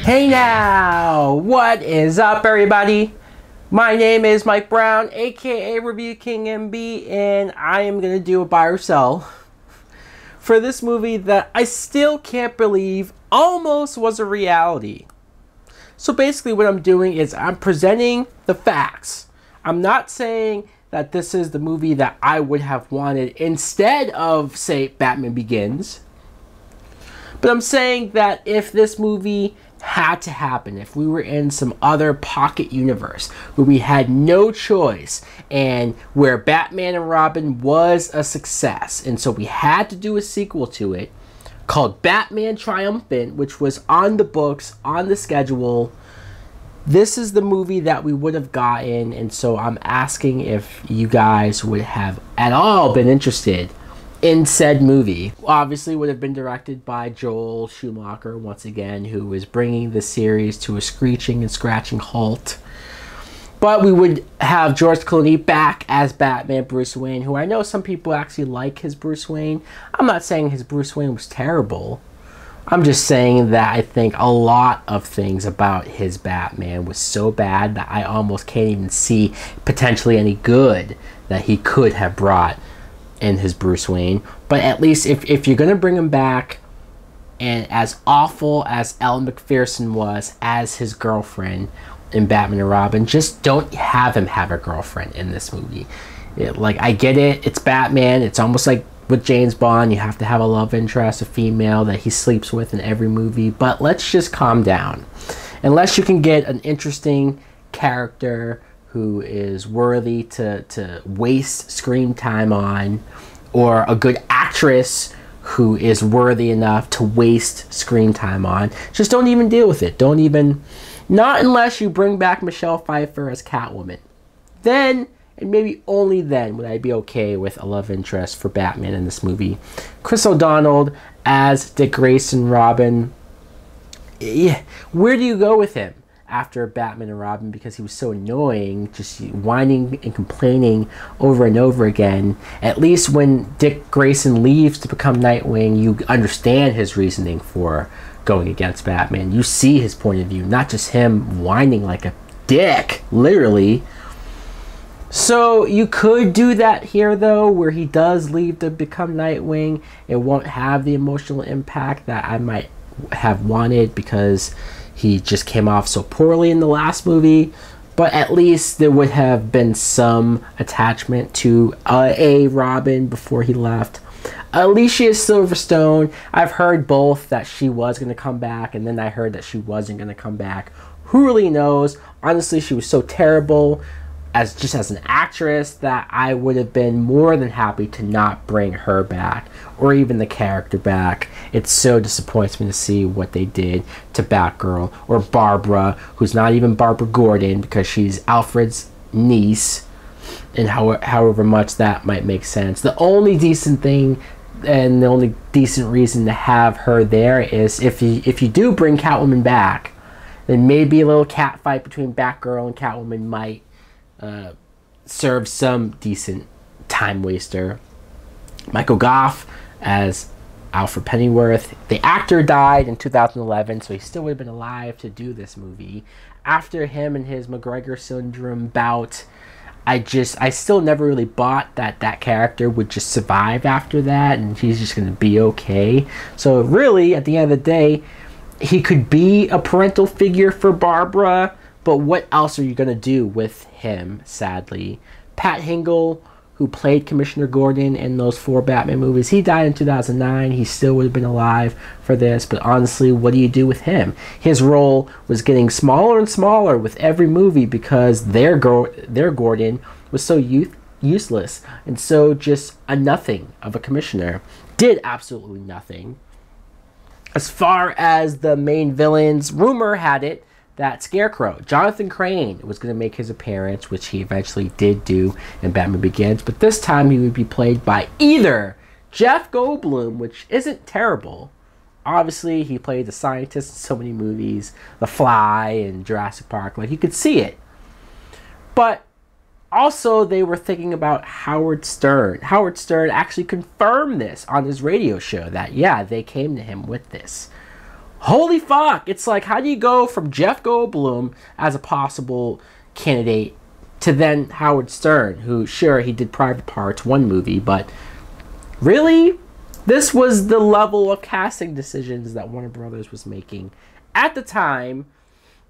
Hey now, what is up everybody? My name is Mike Brown, aka ReviewKingMB, and I am going to do a buy or sell for this movie that I still can't believe almost was a reality. So basically what I'm doing is I'm presenting the facts. I'm not saying that this is the movie that I would have wanted instead of, say, Batman Begins. But I'm saying that if this movie had to happen, if we were in some other pocket universe where we had no choice and where Batman and Robin was a success, and so we had to do a sequel to it called Batman Triumphant, which was on the books, on the schedule, this is the movie that we would have gotten. And so I'm asking if you guys would have at all been interested in said movie. Obviously would have been directed by Joel Schumacher once again, who is bringing the series to a screeching and scratching halt. But we would have George Clooney back as Batman Bruce Wayne, who I know some people actually like his Bruce Wayne. I'm not saying his Bruce Wayne was terrible. I'm just saying that I think a lot of things about his Batman was so bad that I almost can't even see potentially any good that he could have brought in his Bruce Wayne. But at least if you're going to bring him back, and as awful as Ellen McPherson was as his girlfriend in Batman and Robin, just don't have him have a girlfriend in this movie. Like, I get it, it's Batman, it's almost like with James Bond, you have to have a love interest, a female that he sleeps with in every movie, but let's just calm down. Unless you can get an interesting character who is worthy to waste screen time on, or a good actress who is worthy enough to waste screen time on, just don't even deal with it. Don't even, not unless you bring back Michelle Pfeiffer as Catwoman. Then, and maybe only then, would I be okay with a love interest for Batman in this movie. Chris O'Donnell as Dick Grayson Robin, yeah, where do you go with him after Batman and Robin, because he was so annoying, just whining and complaining over and over again? At least when Dick Grayson leaves to become Nightwing, you understand his reasoning for going against Batman. You see his point of view, not just him whining like a dick, literally. So you could do that here though, where he does leave to become Nightwing. It won't have the emotional impact that I might have wanted because he just came off so poorly in the last movie, but at least there would have been some attachment to a Robin before he left. Alicia Silverstone, I've heard both that she was going to come back, and then I heard that she wasn't going to come back. Who really knows? Honestly, she was so terrible as an actress that I would have been more than happy to not bring her back, or even the character back. It so disappoints me to see what they did to Batgirl, or Barbara, who's not even Barbara Gordon because she's Alfred's niece, and however much that might make sense. The only decent thing and the only decent reason to have her there is if you do bring Catwoman back, then maybe a little cat fight between Batgirl and Catwoman might serve some decent time waster. Michael Goff as Alfred Pennyworth. The actor died in 2011, so he still would have been alive to do this movie. After him and his McGregor syndrome bout, I still never really bought that character would just survive after that and he's just going to be okay. So really, at the end of the day, he could be a parental figure for Barbara, but what else are you going to do with him, sadly? Pat Hingle, who played Commissioner Gordon in those 4 Batman movies, he died in 2009. He still would have been alive for this, but honestly, what do you do with him? His role was getting smaller and smaller with every movie because their Gordon was so useless and so just a nothing of a commissioner. Did absolutely nothing. As far as the main villains, rumor had it that Scarecrow, Jonathan Crane, was going to make his appearance, which he eventually did do in Batman Begins, but this time he would be played by either Jeff Goldblum, which isn't terrible. Obviously, he played the scientist in so many movies, The Fly and Jurassic Park, like you could see it. But also, they were thinking about Howard Stern. Howard Stern actually confirmed this on his radio show that, yeah, they came to him with this. Holy fuck! It's like, how do you go from Jeff Goldblum as a possible candidate to then Howard Stern, who, sure, he did Private Parts, one movie, but really? This was the level of casting decisions that Warner Brothers was making at the time.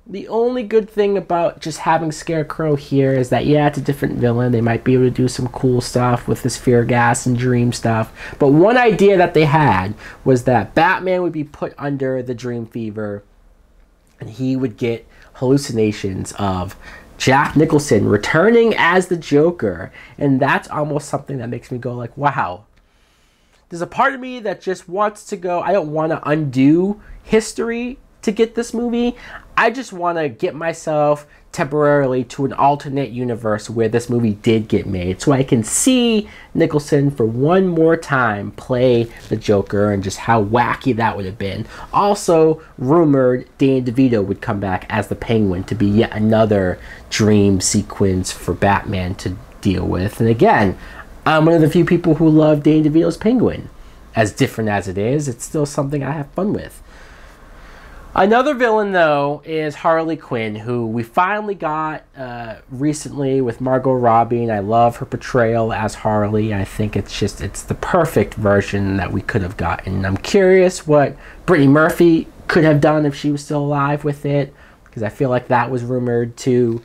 The only good thing about just having Scarecrow here is that, yeah, it's a different villain. They might be able to do some cool stuff with this fear gas and dream stuff. But one idea that they had was that Batman would be put under the dream fever and he would get hallucinations of Jack Nicholson returning as the Joker. And that's almost something that makes me go like, wow. There's a part of me that just wants to go, I don't want to undo history to get this movie. I just want to get myself temporarily to an alternate universe where this movie did get made, so I can see Nicholson for one more time play the Joker and just how wacky that would have been. Also, rumored Danny DeVito would come back as the Penguin to be yet another dream sequence for Batman to deal with. And again, I'm one of the few people who love Danny DeVito's Penguin. As different as it is, it's still something I have fun with. Another villain, though, is Harley Quinn, who we finally got recently with Margot Robbie, and I love her portrayal as Harley. I think it's the perfect version that we could have gotten. I'm curious what Brittany Murphy could have done if she was still alive with it, because I feel like that was rumored too.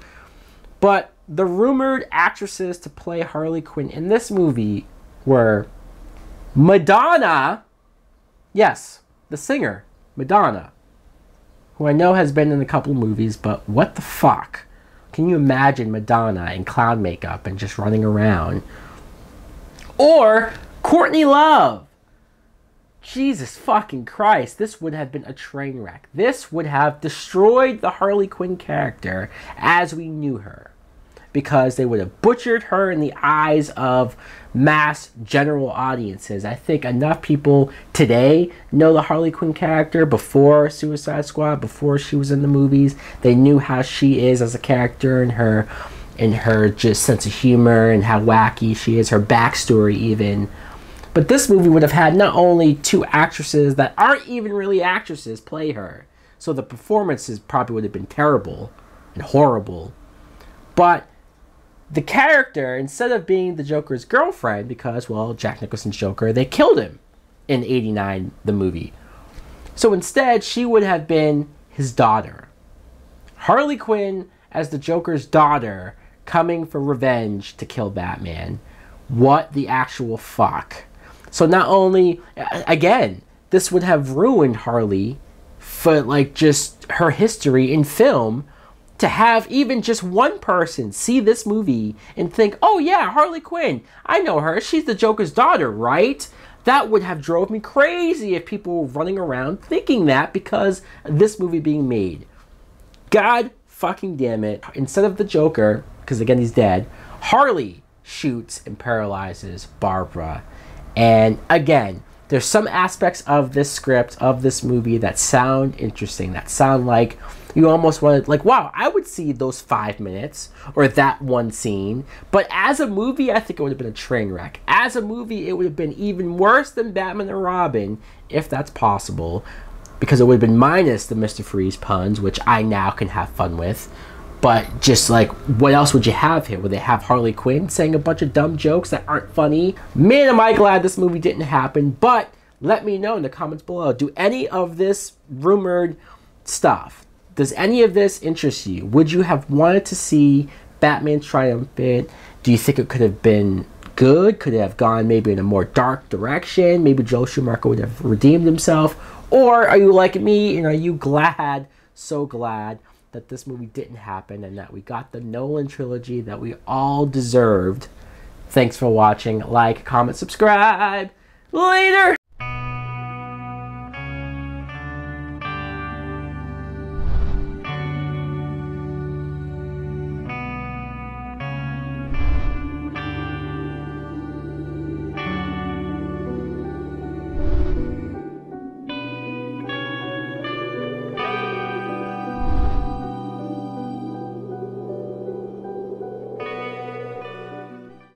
But the rumored actresses to play Harley Quinn in this movie were Madonna, yes, the singer, Madonna, who I know has been in a couple movies, but what the fuck? Can you imagine Madonna in clown makeup and just running around? Or Courtney Love. Jesus fucking Christ, this would have been a train wreck. This would have destroyed the Harley Quinn character as we knew her, because they would have butchered her in the eyes of mass general audiences. I think enough people today know the Harley Quinn character before Suicide Squad, before she was in the movies. They knew how she is as a character and her just sense of humor and how wacky she is, her backstory even. But this movie would have had not only two actresses that aren't even really actresses play her, so the performances probably would have been terrible and horrible, but the character, instead of being the Joker's girlfriend, because, well, Jack Nicholson's Joker, they killed him in '89, the movie. So instead, she would have been his daughter. Harley Quinn as the Joker's daughter, coming for revenge to kill Batman. What the actual fuck? So not only, again, this would have ruined Harley for, like, just her history in film, to have even just one person see this movie and think, oh yeah, Harley Quinn, I know her, she's the Joker's daughter, right? That would have drove me crazy if people were running around thinking that because of this movie being made. God fucking damn it. Instead of the Joker, because again he's dead, Harley shoots and paralyzes Barbara. And again, there's some aspects of this script, of this movie, that sound interesting, that sound like you almost wanted, like, wow, I would see those 5 minutes or that one scene. But as a movie, I think it would have been a train wreck. As a movie, it would have been even worse than Batman and Robin, if that's possible, because it would have been minus the Mr. Freeze puns, which I now can have fun with. But just like, what else would you have here? Would they have Harley Quinn saying a bunch of dumb jokes that aren't funny? Man, am I glad this movie didn't happen. But let me know in the comments below. Do any of this rumored stuff, does any of this interest you? Would you have wanted to see Batman Triumphant? Do you think it could have been good? Could it have gone maybe in a more dark direction? Maybe Joel Schumacher would have redeemed himself? Or are you like me and are you glad, so glad, that this movie didn't happen and that we got the Nolan trilogy that we all deserved? Thanks for watching. Like, comment, subscribe. Later!